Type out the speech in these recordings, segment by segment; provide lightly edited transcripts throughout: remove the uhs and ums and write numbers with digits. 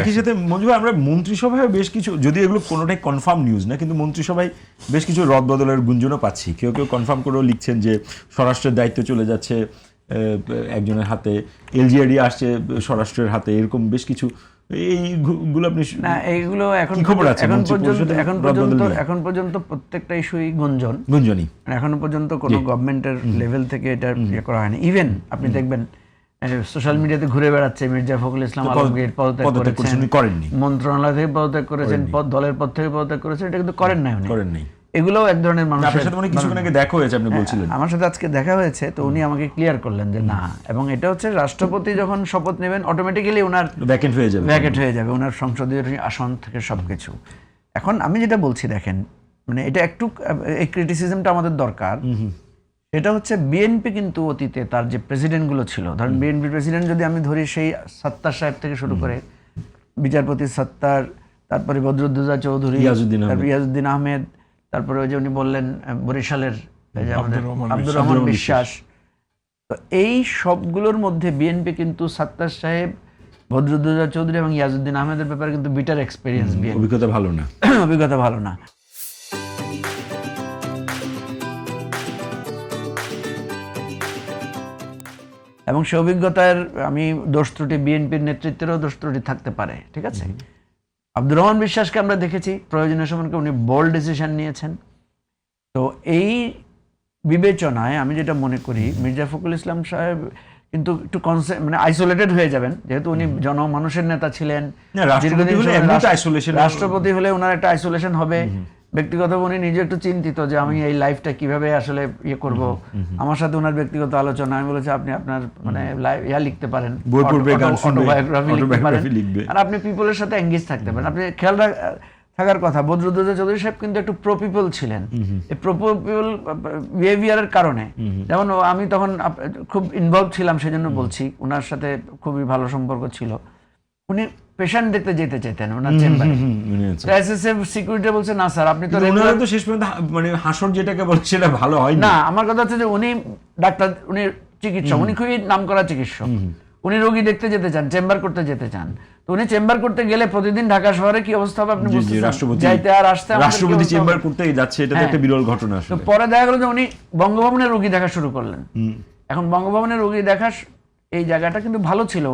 একই সাথে মঞ্জু ভাই, আমরা মন্ত্রিসভায় বেশ কিছু, যদি এগুলো কোনোটাই কনফার্ম নিউজ না, কিন্তু মন্ত্রিসভায় বেশ কিছু রদবদলের গুঞ্জনও পাচ্ছি। কেউ কেউ কনফার্ম করেও লিখছেন যে স্বরাষ্ট্রের দায়িত্ব চলে যাচ্ছে একজনের হাতে, এলজিআরডি আসছে স্বরাষ্ট্রের হাতে, এরকম বেশ কিছু। এইগুলো আপনি না, এইগুলো এখন খবর আছে এখন পর্যন্ত প্রত্যেকটা ইস্যুই গুঞ্জনই, এখনো পর্যন্ত কোনো গভর্নমেন্টের লেভেল থেকে এটা ইয়ে করা হয়নি। ইভেন আপনি দেখবেন সোশ্যাল মিডিয়াতে ঘুরে বেড়াচ্ছে মির্জা ফখরুল ইসলাম আলমগীর পদত্যাগ করেননি, মন্ত্রণালয় থেকে পদত্যাগ করেছেন, দলের পদ থেকে পদত্যাগ করেছেন, এটা কিন্তু করেন নাই। এগুলোও এক ধরনের মানুষের সাথে কিছুক্ষণ আগে দেখা হয়েছে, আপনি বলছিলেন। আমার সাথে আজকে দেখা হয়েছে, তো উনি আমাকে ক্লিয়ার করলেন যে না, এবং এটা হচ্ছে রাষ্ট্রপতি যখন শপথ নেবেন অটোমেটিক্যালি ওনার ভ্যাকেন্ট হয়ে যাবে ওনার সংসদীয় আসন থেকে সবকিছু। এখন আমি যেটা বলছি, দেখেন, মানে এটা একটু এই ক্রিটিসিজমটা আমাদের দরকার। এটা হচ্ছে বিএনপি কিন্তু অতীতে তার যে প্রেসিডেন্টগুলো ছিল, ধরেন বিএনপির প্রেসিডেন্ট যদি আমি ধরি, সেই সত্তার সাহেব থেকে শুরু করে বিচারপতি সত্তার, তারপরে বদরুদ্দোজা চৌধুরী, ইয়াজউদ্দিন আহমেদ, তারপরে ওই যে উনি বললেন বরিশালের আব্দুর রহমান বিশ্বাস, তো এই সবগুলোর মধ্যে বিএনপি কিন্তু সত্তার সাহেব, বদরুদ্দোজা চৌধুরী এবং ইয়াজউদ্দিন আহমেদের ব্যাপারে কিন্তু বিটার এক্সপেরিয়েন্স, অভিজ্ঞতা ভালো না। এবং সে অভিজ্ঞতার আমি দোষ ত্রুটি, বিএনপির নেতৃত্বেরও দোষ ত্রুটি থাকতে পারে, ঠিক আছে। আব্দুর রহমান বিশ্বাসকে আমরা দেখেছি প্রয়োজনীয় সময় উনি বোল্ড ডিসিশন নিয়েছেন। তো এই বিবেচনায় আমি যেটা মনে করি, মির্জা ফখরুল ইসলাম সাহেব কিন্তু একটু মানে আইসোলেটেড হয়ে যাবেন, যেহেতু উনি জনমানুষের নেতা ছিলেন। রাষ্ট্রপতি হলে ওনার একটা আইসোলেশন হবে। ব্যক্তিগত উনি নিজে একটু চিন্তিত যে আমি এই লাইফটা কিভাবে আসলে ইয়ে করব। আমার সাথে ওনার ব্যক্তিগত আলোচনা, আমি বলেছি আপনি আপনার মানে লিখতে পারেন, অটোবায়োগ্রাফি লিখতে পারেন, আর আপনি পিপলের সাথে এঙ্গেজ থাকতে পারেন। আপনি খেয়াল থাকার কথা, বদরুদ্দোজা চৌধুরী সাহেব কিন্তু একটু প্রো পিপল ছিলেন। এই প্রো পিপল বিহেভিয়ারের কারণে, যেমন আমি তখন খুব ইনভলভ ছিলাম, সেজন্য বলছি, ওনার সাথে খুবই ভালো সম্পর্ক ছিল। উনি পেশেন্ট দেখতে যেতে চাইতেন ওনার চেম্বারে, এসএসএফ সিকিউরিটি বলছে না স্যার, আপনি তো শেষ পর্যন্ত মানে হাসর যেটাকে বলছে সেটা ভালো হয় না। আমার কথা হচ্ছে যে উনি ডাক্তার, উনি চিকিৎসক, উনি খুবই নামকরা চিকিৎসক, উনি রোগী দেখতে যেতে চান, চেম্বার করতে যেতে চান। তো উনি চেম্বার করতে গেলে প্রতিদিন ঢাকা শহরে কি অবস্থা হবে আপনি বুঝতে পারছেন, যাইতে আর আসতে, রাষ্ট্রপতি চেম্বার করতে যাচ্ছে, এটা একটা বিরল ঘটনা। তো পরে দেখা গেল যে উনি বঙ্গভবনের রোগী দেখা শুরু করলেন। এখন বঙ্গভবনের রোগী দেখা এই জায়গাটা কিন্তু ভালো ছিল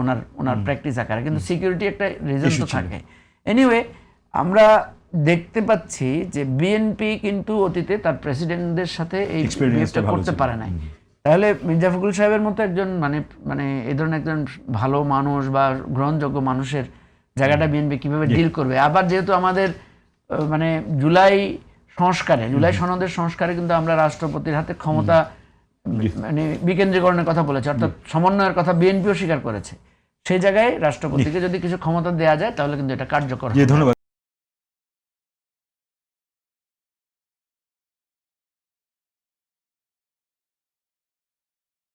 ওনার প্র্যাকটিস আকারে, কিন্তু সিকিউরিটি একটা রিজন তো থাকে। এনিওয়ে, আমরা দেখতে পাচ্ছি যে বিএনপি কিন্তু অতীতে তার প্রেসিডেন্টদের সাথে এই এক্সপেরিয়েন্সটা করতে পারে নাই। তাহলে মির্জা ফখরুল সাহেবের মতো একজন মানে এই ধরনের একজন ভালো মানুষ বা গ্রহণযোগ্য মানুষের জায়গাটা বিএনপি কিভাবে ডিল করবে। আবার যেহেতু আমাদের মানে জুলাই সনদের সংস্কারে কিন্তু আমরা রাষ্ট্রপতির হাতে ক্ষমতা মানে বিকেন্দ্রীকরণের কথা বলেছে, অর্থাৎ সমন্বয়ের কথা বিএনপিও স্বীকার করেছে। সেই জায়গায় রাষ্ট্রপতিকে যদি কিছু ক্ষমতা দেওয়া যায় তাহলে কিন্তু এটা কার্যকর। ধন্যবাদ।